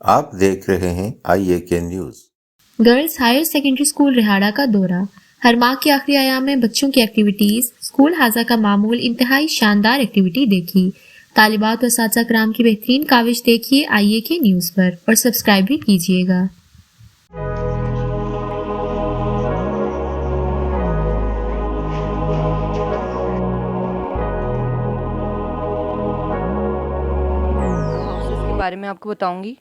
آپ دیکھ رہے ہیں IAK news. Girls higher secondary school Rehari کا دورہ۔ ہر ماہ کے آخری ایام میں بچوں کی ایکٹیویٹیز، اسکول ہاضہ کا معمول انتہائی شاندار ایکٹیویٹی دیکھی۔ طالبات و اساتذہ کرام کی بہترین کاوش دیکھیے IAK نیوز پر اور سبسکرائب بھی کیجیے گا۔ ہاؤسز کے بارے میں آپ کو بتاؤں گی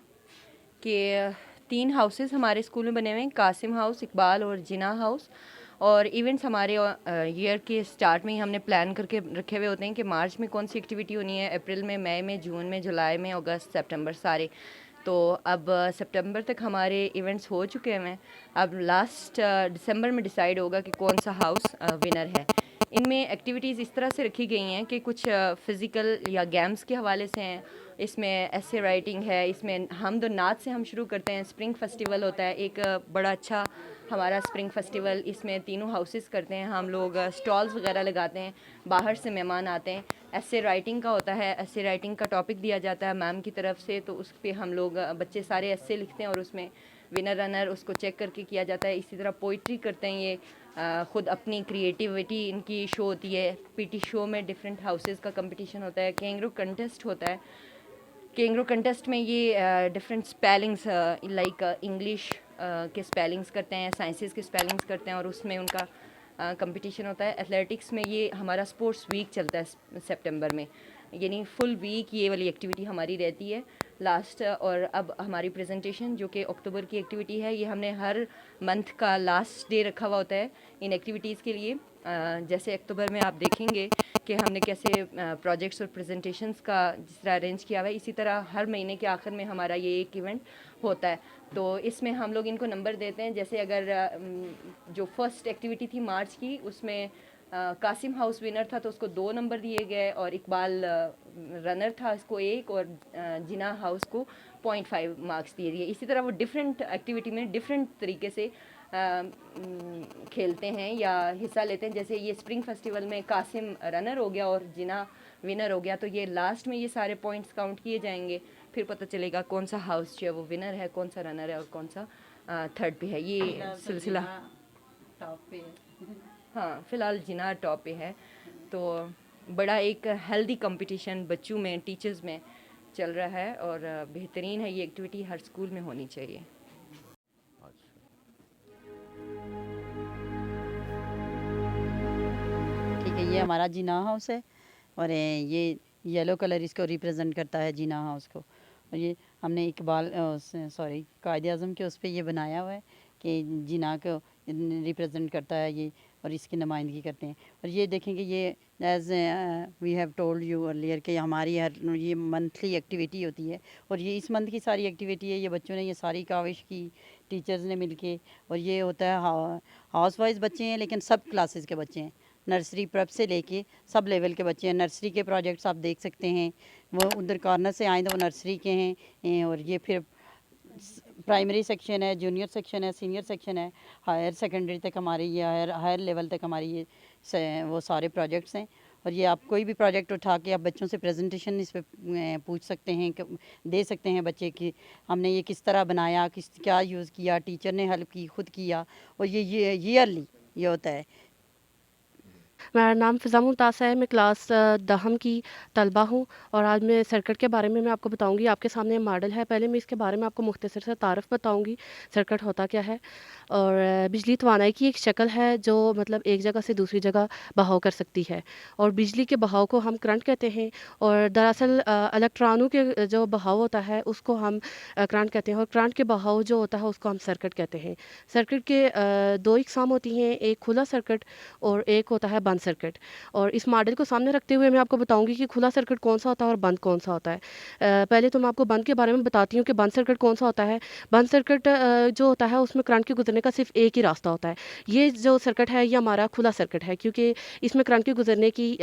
کہ 3 ہاؤسز ہمارے اسکول میں بنے ہوئے ہیں، قاسم ہاؤس، اقبال اور جناح ہاؤس۔ اور ایونٹس ہمارے ایئر کے سٹارٹ میں ہی ہم نے پلان کر کے رکھے ہوئے ہوتے ہیں کہ مارچ میں کون سی ایکٹیویٹی ہونی ہے، اپریل میں، مئی میں، جون میں، جولائی میں، اگست، سپٹمبر سارے۔ تو اب سپٹمبر تک ہمارے ایونٹس ہو چکے ہیں، اب لاسٹ دسمبر میں ڈیسائیڈ ہوگا کہ کون سا ہاؤس ونر ہے۔ ان میں ایکٹیویٹیز اس طرح سے رکھی گئی ہیں کہ کچھ فزیکل یا گیمز کے حوالے سے ہیں، اس میں ایسے رائٹنگ ہے، اس میں حمد و نعت سے ہم شروع کرتے ہیں۔ اسپرنگ فیسٹیول ہوتا ہے ایک بڑا اچھا ہمارا اسپرنگ فیسٹیول، اس میں تینوں ہاؤسز کرتے ہیں ہم لوگ، اسٹالز وغیرہ لگاتے ہیں، باہر سے مہمان آتے ہیں۔ ایسے رائٹنگ کا ہوتا ہے، ایسے رائٹنگ کا ٹاپک دیا جاتا ہے میم کی طرف سے، تو اس پہ ہم لوگ بچے سارے ایسے لکھتے ہیں اور اس میں ونر رنر اس کو چیک کر کے کیا جاتا ہے۔ اسی طرح پوئٹری کرتے ہیں، یہ خود اپنی کریٹیوٹی ان کی شو ہوتی ہے۔ PT شو میں ڈفرینٹ ہاؤسز کا کمپٹیشن ہوتا ہے، کینگرو کنٹیسٹ ہوتا ہے۔ کینگرو کنٹیسٹ میں یہ ڈفرینٹ اسپیلنگس لائک انگلش کے اسپیلنگس کرتے ہیں، سائنسز کے اسپیلنگس کرتے ہیں اور اس میں ان کا کمپٹیشن ہوتا ہے۔ ایتھلیٹکس میں یہ ہمارا اسپورٹس ویک چلتا ہے سپٹمبر میں، یعنی فل ویک یہ والی ایکٹیویٹی ہماری رہتی ہے لاسٹ۔ اور اب ہماری پریزنٹیشن جو کہ اکتوبر کی ایکٹیویٹی ہے، یہ ہم نے ہر منتھ کا لاسٹ ڈے رکھا ہوا ہوتا ہے ان ایکٹیویٹیز کے لیے۔ جیسے اکتوبر میں آپ دیکھیں گے کہ ہم نے کیسے پروجیکٹس اور پریزنٹیشنز کا جس طرح ارینج کیا ہوا ہے، اسی طرح ہر مہینے کے آخر میں ہمارا یہ ایک ایونٹ ہوتا ہے۔ تو اس میں ہم لوگ ان کو نمبر دیتے ہیں، جیسے اگر جو فرسٹ ایکٹیویٹی تھی مارچ کی، اس میں قاسم ہاؤس ونر تھا تو اس کو 2 نمبر دیے گئے، اور اقبال رنر تھا اس کو 1، اور جناح ہاؤس کو 0.5 مارکس دیے گئے۔ اسی طرح وہ ڈفرینٹ ایکٹیویٹی میں ڈفرینٹ طریقے سے کھیلتے ہیں یا حصہ لیتے ہیں۔ جیسے یہ اسپرنگ فیسٹیول میں قاسم رنر ہو گیا اور جناح ونر ہو گیا، تو یہ لاسٹ میں یہ سارے پوائنٹس کاؤنٹ کیے جائیں گے، پھر پتہ چلے گا کون سا ہاؤس جو ہے وہ ونر ہے، کون سا رنر ہے اور کون سا تھرڈ پہ ہے۔ یہ سلسلہ ٹاپ پہ، ہاں فی الحال جناح ٹاپ پہ ہے۔ تو بڑا ایک ہیلدی کمپٹیشن بچوں میں، ٹیچرز میں چل رہا ہے، اور بہترین ہے یہ ایکٹیویٹی، ہر اسکول میں ہونی چاہیے۔ ٹھیک ہے، یہ ہمارا جناح ہاؤس ہے اور یہ یلو کلر اس کو ریپرزینٹ کرتا ہے جناح ہاؤس کو۔ اور یہ ہم نے قائد اعظم کے اس پہ یہ بنایا ہوا ہے کہ جناح کو ریپرزینٹ کرتا ہے یہ، اور اس کی نمائندگی کرتے ہیں۔ اور یہ دیکھیں کہ یہ as we have told you earlier کہ ہماری یہ منتھلی ایکٹیویٹی ہوتی ہے، اور یہ اس منتھ کی ساری ایکٹیویٹی ہے۔ یہ بچوں نے یہ ساری کاوش کی ٹیچرز نے مل کے، اور یہ ہوتا ہے ہاؤس وائز بچے ہیں لیکن سب کلاسز کے بچے ہیں، نرسری پریپ سے لے کے سب لیول کے بچے ہیں۔ نرسری کے پروجیکٹس آپ دیکھ سکتے ہیں، وہ ادھر کارنر سے آئیں تو وہ نرسری کے ہیں، اور یہ پھر پرائمری سیکشن ہے، جونیئر سیکشن ہے، سینئر سیکشن ہے، ہائر سیکنڈری تک ہماری یہ ہائر لیول تک ہماری یہ وہ سارے پروجیکٹس ہیں۔ اور یہ آپ کوئی بھی پروجیکٹ اٹھا کے آپ بچوں سے پریزنٹیشن اس پہ پوچھ سکتے ہیں، دے سکتے ہیں بچے کی ہم نے یہ کس طرح بنایا، کیا یوز کیا، ٹیچر نے ہیلپ کی، خود کیا، اور یہ ایئرلی یہ ہوتا ہے۔ میرا نام فضا ممتاز ہے، میں کلاس 10 کی طلبہ ہوں، اور آج میں سرکٹ کے بارے میں آپ کو بتاؤں گی۔ آپ کے سامنے ماڈل ہے، پہلے میں اس کے بارے میں آپ کو مختصر سے تعارف بتاؤں گی، سرکٹ ہوتا کیا ہے۔ اور بجلی توانائی کی ایک شکل ہے جو مطلب ایک جگہ سے دوسری جگہ بہاؤ کر سکتی ہے، اور بجلی کے بہاؤ کو ہم کرنٹ کہتے ہیں، اور دراصل الیکٹرانوں کے جو بہاؤ ہوتا ہے اس کو ہم کرنٹ کہتے ہیں، اور کرنٹ کے بہاؤ جو ہوتا ہے اس کو ہم سرکٹ کہتے ہیں۔ سرکٹ کے 2 اقسام ہوتی ہیں، ایک کھلا سرکٹ اور ایک ہوتا ہے بند سرکٹ۔ اور اس ماڈل کو سامنے رکھتے ہوئے میں آپ کو بتاؤں گی کہ کھلا سرکٹ کون سا ہوتا ہے اور بند کون سا ہوتا ہے۔ پہلے تو میں آپ کو بند کے بارے میں بتاتی ہوں کہ بند سرکٹ کون سا ہوتا ہے۔ بند سرکٹ جو ہوتا ہے اس میں کرنٹ کے گزرنے کا صرف ایک ہی راستہ ہوتا ہے۔ یہ جو سرکٹ ہے یہ ہمارا کھلا سرکٹ ہے، کیونکہ اس میں کرنٹ کے گزرنے کی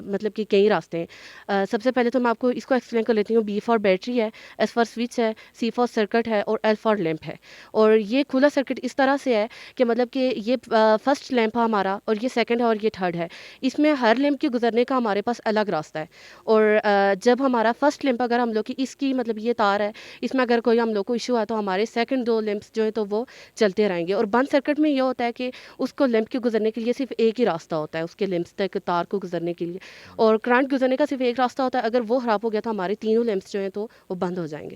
مطلب کہ کئی راستے ہیں۔ سب سے پہلے تو میں آپ کو اس کو ایکسپلین کر لیتی ہوں۔ B فار بیٹری ہے، S فار سوئچ ہے، C فار سرکٹ ہے، اور L فار لیمپ ہے۔ اور یہ کھلا سرکٹ اس طرح سے ہے کہ مطلب کہ یہ فرسٹ لیمپ ہے ہمارا، اور یہ سیکنڈ ہے، اور یہ تھرڈ مڈ ہے. اس میں ہر لمب کے گزرنے کا ہمارے پاس الگ راستہ ہے. اور جب ہمارا فرسٹ لمب اگر ہم لوگ کی اس کی مطلب یہ تار ہے, اس میں اگر کوئی ہم لوگ کو ایشو ہے تو ہمارے سیکنڈ 2 لمبس جو ہے تو وہ چلتے رہیں گے. اور بند سرکٹ میں یہ ہوتا ہے کہ اس کو لمب کے گزرنے کے لیے صرف ایک ہی راستہ ہوتا ہے اس کے لمبس تک تار کو گزرنے کے لیے. اور کرنٹ گزرنے کا صرف ایک راستہ ہوتا ہے. اگر وہ خراب ہو گیا تو ہمارے تینوں لمبس جو ہیں تو وہ بند ہو جائیں گے.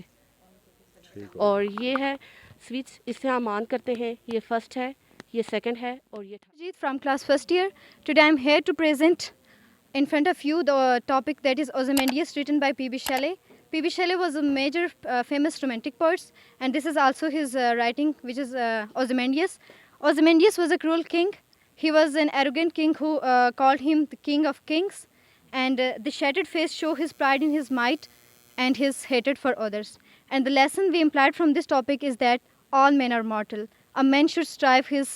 اور یہ ہے سوئچ, اس سے ہم آن کرتے ہیں. یہ فرسٹ ہے, یہ سیکنڈ ہے, اور یہ Jeet from class first year. Today I am here to present in front of you the topic that is Ozymandias, written by P.B. Shelley. P.B. Shelley was a major famous romantic poet, and this is also his writing, which is Ozymandias. Ozymandias was a cruel king. He was an arrogant king who called him the king of kings, and the shattered face show his pride in his might and his hatred for others. And the lesson we implied from this topic is that all men are mortal. A man should strive his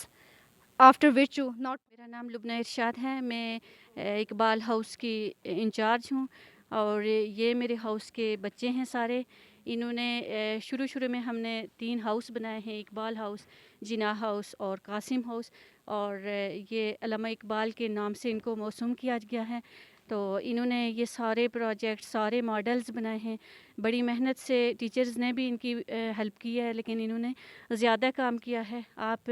after virtue, not. میرا نام لبنہ ارشاد ہے. میں Iqbal house کی incharge ہوں, اور یہ میرے house کے بچے ہیں سارے. انہوں نے شروع میں ہم نے 3 ہاؤس بنائے ہیں, اقبال ہاؤس, جناح ہاؤس اور قاسم ہاؤس, اور یہ علامہ اقبال کے نام سے ان کو موسوم کیا گیا ہے. تو انہوں نے یہ سارے پروجیکٹ, سارے ماڈلز بنائے ہیں. بڑی محنت سے ٹیچرز نے بھی ان کی ہیلپ کی ہے, لیکن انہوں نے زیادہ کام کیا ہے. آپ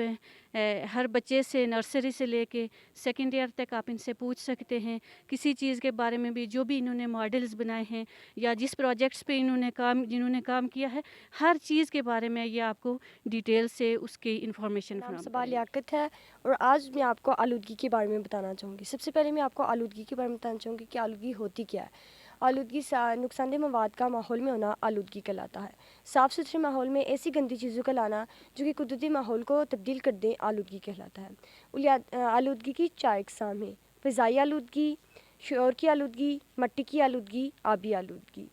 ہر بچے سے نرسری سے لے کے سیکنڈ ایئر تک آپ ان سے پوچھ سکتے ہیں کسی چیز کے بارے میں بھی, جو بھی انہوں نے ماڈلز بنائے ہیں یا جس پروجیکٹس پہ جنہوں نے کام کیا ہے, ہر چیز کے بارے میں یہ آپ کو ڈیٹیل سے اس کی انفارمیشن فراہم صبا کریں گے. لیاقت ہے, اور آج میں آپ کو آلودگی کے بارے میں بتانا چاہوں گی. سب سے پہلے میں آپ کو آلودگی کے بارے میں بتانا چاہوں گی کہ آلودگی ہوتی کیا ہے. آلودگی نقصان دہ مواد کا ماحول میں ہونا آلودگی کہلاتا ہے. صاف ستھرے ماحول میں ایسی گندی چیزوں کا لانا جو کہ قدرتی ماحول کو تبدیل کر دیں آلودگی کہلاتا ہے. آلودگی کی 4 اقسام ہیں: فضائی آلودگی, شعور کی آلودگی, مٹی کی آلودگی, آبی آلودگی.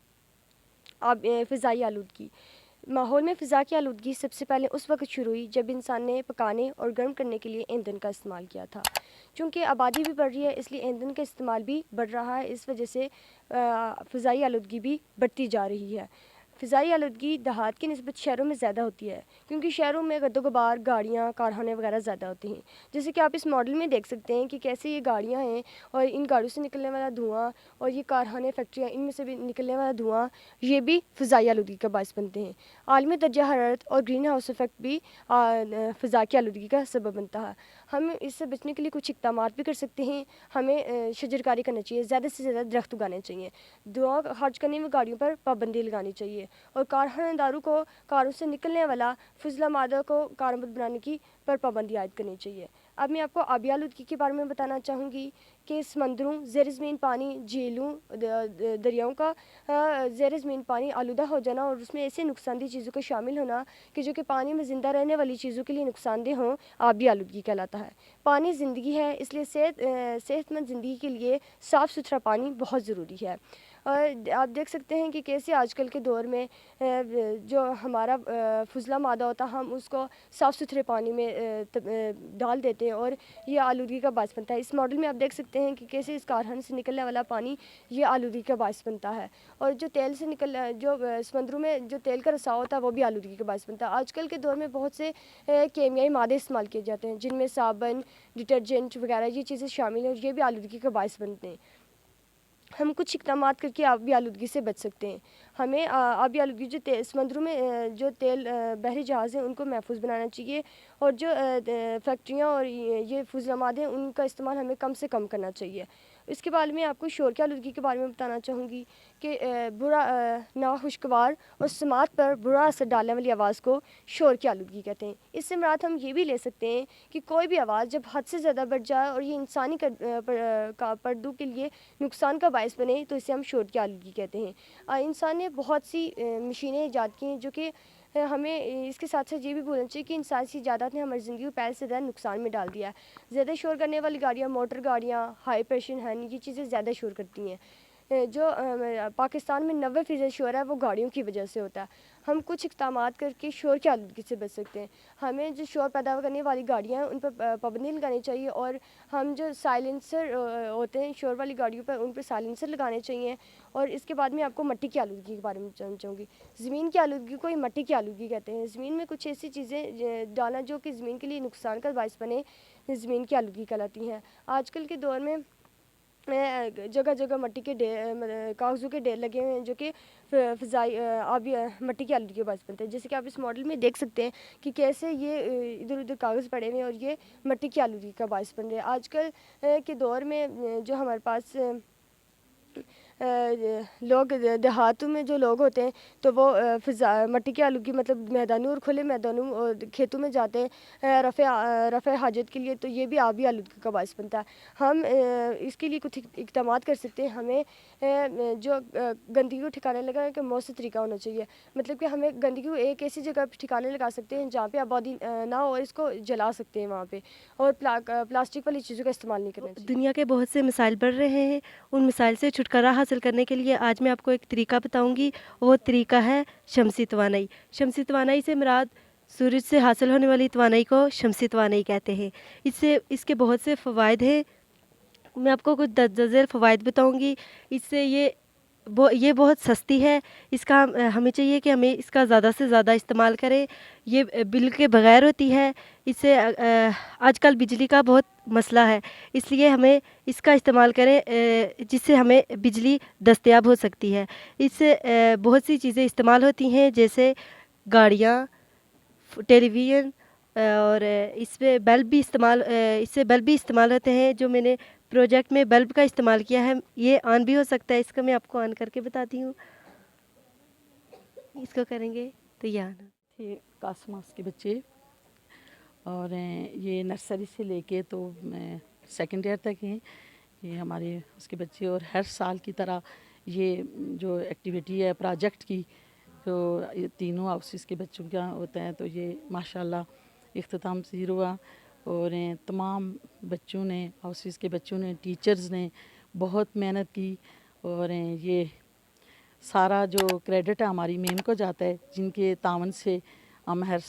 فضائی آلودگی. ماحول میں فضا کی آلودگی سب سے پہلے اس وقت شروع ہوئی جب انسان نے پکانے اور گرم کرنے کے لیے ایندھن کا استعمال کیا تھا. چونکہ آبادی بھی بڑھ رہی ہے, اس لیے ایندھن کا استعمال بھی بڑھ رہا ہے. اس وجہ سے فضائی آلودگی بھی بڑھتی جا رہی ہے. فضائی آلودگی دیہات کی نسبت شہروں میں زیادہ ہوتی ہے, کیونکہ شہروں میں گرد و غبار, گاڑیاں, کارخانے وغیرہ زیادہ ہوتے ہیں. جیسے کہ آپ اس ماڈل میں دیکھ سکتے ہیں کہ کیسے یہ گاڑیاں ہیں, اور ان گاڑیوں سے نکلنے والا دھواں, اور یہ کارخانے, فیکٹریاں, ان میں سے بھی نکلنے والا دھواں, یہ بھی فضائی آلودگی کا باعث بنتے ہیں. عالمی درجہ حرارت اور گرین ہاؤس افیکٹ بھی فضا کی آلودگی کا سبب بنتا ہے. ہم اس سے بچنے کے لیے کچھ اقدامات بھی کر سکتے ہیں. ہمیں شجر کاری کرنا چاہیے, زیادہ سے زیادہ درخت اگانے چاہیے, دھواں خارج کرنے میں گاڑیوں پر پابندی لگانی چاہیے, اور کارخانہ داروں کو کاروں سے نکلنے والا فضلہ مادہ کو کارآمد بنانے کی پر پابندی عائد کرنی چاہیے. اب میں آپ کو آبی آلودگی کے بارے میں بتانا چاہوں گی کہ سمندروں, زیر زمین پانی, جھیلوں, دریاؤں کا زیر زمین پانی آلودہ ہو جانا, اور اس میں ایسے نقصان دہ چیزوں کا شامل ہونا کہ جو کہ پانی میں زندہ رہنے والی چیزوں کے لیے نقصان دہ ہوں, آبی آلودگی کہلاتا ہے. پانی زندگی ہے, اس لیے صحت مند زندگی کے لیے صاف ستھرا پانی بہت ضروری ہے. اور آپ دیکھ سکتے ہیں کہ کیسے آج کل کے دور میں جو ہمارا فضلہ مادہ ہوتا ہے, ہم اس کو صاف ستھرے پانی میں ڈال دیتے ہیں, اور یہ آلودگی کا باعث بنتا ہے. اس ماڈل میں آپ دیکھ سکتے ہیں کہ کیسے اس کارخانے سے نکلنے والا پانی یہ آلودگی کا باعث بنتا ہے, اور جو تیل سے جو سمندروں میں جو تیل کا رساؤ ہوتا ہے وہ بھی آلودگی کا باعث بنتا ہے. آج کل کے دور میں بہت سے کیمیائی مادے استعمال کیے جاتے ہیں, جن میں صابن, ڈٹرجنٹ وغیرہ یہ چیزیں شامل ہیں, اور یہ بھی آلودگی کا باعث بنتے ہیں. ہم کچھ اقدامات کر کے آبی آلودگی سے بچ سکتے ہیں. ہمیں آبی آلودگی جو سمندروں میں جو تیل بحری جہاز ہیں ان کو محفوظ بنانا چاہیے, اور جو فیکٹریاں اور یہ فضلہ مادے ہیں ان کا استعمال ہمیں کم سے کم کرنا چاہیے. اس کے بعد میں آپ کو شور کی آلودگی کے بارے میں بتانا چاہوں گی کہ ناخوشگوار اور سماعت پر برا اثر ڈالنے والی آواز کو شور کی آلودگی کہتے ہیں. اس سے مراد ہم یہ بھی لے سکتے ہیں کہ کوئی بھی آواز جب حد سے زیادہ بڑھ جائے اور یہ انسانی پردوں کے لیے نقصان کا باعث بنے تو اسے ہم شور کی آلودگی کہتے ہیں. انسان نے بہت سی مشینیں ایجاد کی ہیں جو کہ ہمیں اس کے ساتھ ساتھ یہ بھی بولنا چاہیے کہ انسانی ایجادات نے ہماری زندگی کو پہلے سے زیادہ نقصان میں ڈال دیا ہے. زیادہ شور کرنے والی گاڑیاں, موٹر گاڑیاں, ہائی پریشر ہین, یہ چیزیں زیادہ شور کرتی ہیں. جو پاکستان میں 90% شور ہے وہ گاڑیوں کی وجہ سے ہوتا ہے. ہم کچھ اقدامات کر کے شور کی آلودگی سے بچ سکتے ہیں. ہمیں جو شور پیدا کرنے والی گاڑیاں ہیں ان پر پابندی لگانی چاہیے, اور ہم جو سائلنسر ہوتے ہیں شور والی گاڑیوں پر ان پر سائلنسر لگانے چاہیے. اور اس کے بعد میں آپ کو مٹی کی آلودگی کے بارے میں جاننا چاہوں گی. زمین کی آلودگی کو ہی مٹی کی آلودگی کہتے ہیں. زمین میں کچھ ایسی چیزیں ڈالنا جو کہ زمین کے لیے نقصان کا باعث بنے, زمین کی آلودگی کہلاتی ہیں. آج کل کے دور میں جگہ جگہ مٹی کے کاغذوں کے ڈھیر لگے ہوئے ہیں جو کہ فضائی آبی مٹی کی آلودگی کے باعث بنتے ہیں. جیسے کہ آپ اس ماڈل میں دیکھ سکتے ہیں کہ کیسے یہ ادھر ادھر کاغذ پڑے ہوئے ہیں اور یہ مٹی کی آلودگی کا باعث بن رہے ہیں. آج کل کے دور میں جو ہمارے پاس لوگ دیہاتوں میں جو لوگ ہوتے ہیں تو وہ مٹی کی آلودگی مطلب میدانوں اور کھلے میدانوں اور کھیتوں میں جاتے ہیں رفع حاجت کے لیے, تو یہ بھی آبی آلودگی کا باعث بنتا ہے. ہم اس کے لیے کچھ اقدامات کر سکتے ہیں. ہمیں جو گندگی کو ٹھکانے لگانے کا مؤثر طریقہ ہونا چاہیے. مطلب کہ ہمیں گندگی کو ایک ایسی جگہ پہ ٹھکانے لگا سکتے ہیں جہاں پہ آبادی نہ ہو, اور اس کو جلا سکتے ہیں وہاں پہ, اور پلاسٹک والی چیزوں کا استعمال نہیں کرنا چاہیے. دنیا کے بہت سے مسائل بڑھ رہے ہیں, ان مسائل سے چھٹکارا حاصل کرنے کے لیے آج میں آپ کو ایک طریقہ بتاؤں گی. وہ طریقہ ہے شمسی توانائی. شمسی توانائی سے مراد سورج سے حاصل ہونے والی توانائی کو شمسی توانائی کہتے ہیں. اس کے بہت سے فوائد ہیں. میں آپ کو کچھ درج فوائد بتاؤں گی. اس سے یہ بہت سستی ہے. اس کا ہمیں چاہیے کہ ہمیں اس کا زیادہ سے زیادہ استعمال کریں. یہ بل کے بغیر ہوتی ہے. اس سے آج کل بجلی کا بہت مسئلہ ہے, اس لیے ہمیں اس کا استعمال کریں جس سے ہمیں بجلی دستیاب ہو سکتی ہے. اس سے بہت سی چیزیں استعمال ہوتی ہیں جیسے گاڑیاں, ٹیلی ویژن, اور اس سے بلب بھی استعمال ہوتے ہیں. جو میں نے پروجیکٹ میں بلب کا استعمال کیا ہے یہ آن بھی ہو سکتا ہے. اس کا میں آپ کو آن کر کے بتاتی ہوں. اس کو کریں گے تو یہ آنا. یہ قاسماس کے بچے, اور یہ نرسری سے لے کے تو سیکنڈ ایئر تک ہیں یہ ہمارے اس کے بچے. اور ہر سال کی طرح یہ جو ایکٹیویٹی ہے پروجیکٹ کی, جو یہ تینوں ہاؤسز کے بچوں کا ہوتا ہے, تو یہ ماشاءاللہ اختتام پذیر ہوا. اور تمام بچوں نے, ہاؤسز کے بچوں نے, ٹیچرز نے بہت محنت کی. اور یہ سارا جو کریڈٹ ہے ہماری میم کو جاتا ہے, جن کے تعاون سے ہم ہر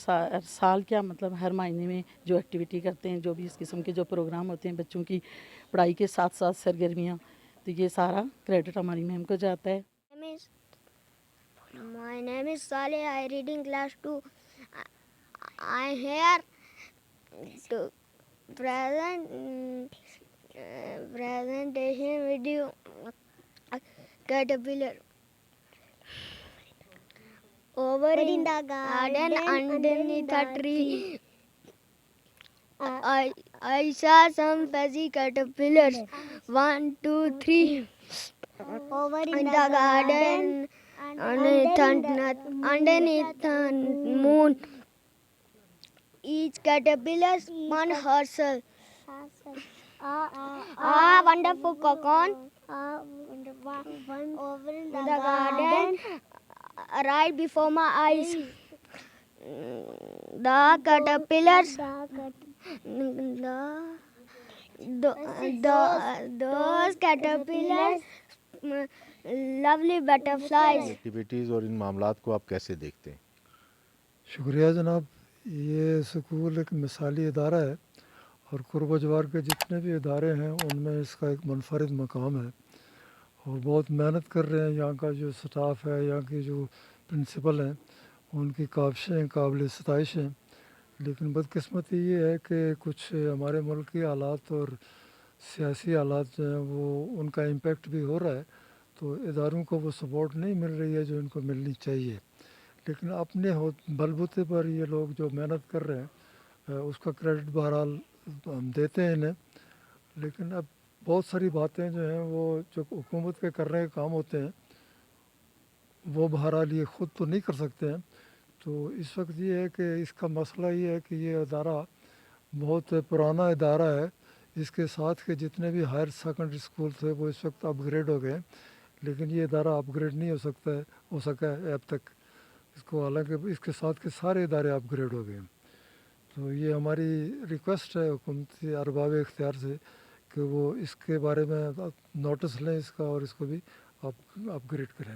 سال کیا مطلب ہر مہینے میں جو ایکٹیویٹی کرتے ہیں, جو بھی اس قسم کے جو پروگرام ہوتے ہیں بچوں کی پڑھائی کے ساتھ ساتھ سرگرمیاں, تو یہ سارا کریڈٹ ہماری میم کو جاتا ہے. My name is Saleh. I read in class 2. I am here to presentation video caterpillar. Over in the garden underneath a tree, I saw some fuzzy caterpillars. 1, 2, 3. Over in the garden underneath the moon, each caterpillar spun herself. Wonderful cocoon. Over in the garden, right before my eyes, the caterpillars, those caterpillars, lovely butterflies. Activities اور ان معاملات کو آپ کیسے دیکھتے ہیں؟ شکریہ جناب. یہ اسکول ایک مثالی ادارہ ہے, اور قرب و جوار کے جتنے بھی ادارے ہیں ان میں اس کا ایک منفرد مقام ہے, اور بہت محنت کر رہے ہیں. یہاں کا جو سٹاف ہے, یہاں کی جو پرنسپل ہیں, ان کی کاوشیں قابل ستائش ہیں. لیکن بدقسمتی یہ ہے کہ کچھ ہمارے ملک کے حالات اور سیاسی حالات جو ہیں وہ ان کا امپیکٹ بھی ہو رہا ہے, تو اداروں کو وہ سپورٹ نہیں مل رہی ہے جو ان کو ملنی چاہیے. لیکن اپنے بلبوتے پر یہ لوگ جو محنت کر رہے ہیں اس کا کریڈٹ بہرحال ہم دیتے ہیں انہیں. لیکن اب بہت ساری باتیں جو ہیں وہ جو حکومت کے کرنے کے کام ہوتے ہیں وہ بہرحال یہ خود تو نہیں کر سکتے ہیں. تو اس وقت یہ ہے کہ اس کا مسئلہ یہ ہے کہ یہ ادارہ بہت پرانا ادارہ ہے. اس کے ساتھ کے جتنے بھی ہائر سیکنڈری اسکول تھے وہ اس وقت اپ گریڈ ہو گئے, لیکن یہ ادارہ اپ گریڈ نہیں ہو سکا ہے اب تک اس کو, حالانکہ اس کے ساتھ کے سارے ادارے اپ گریڈ ہو گئے. تو یہ ہماری ریکویسٹ ہے حکومتی ارباب اختیار سے کہ وہ اس کے بارے میں نوٹس لیں اس کا, اور اس کو بھی اپ گریڈ کریں.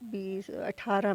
2018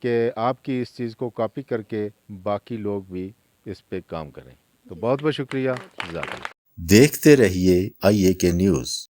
کہ آپ کی اس چیز کو کاپی کر کے باقی لوگ بھی اس پہ کام کریں. تو بہت بہت شکریہ. جزاک اللہ. دیکھتے رہیے IAK نیوز.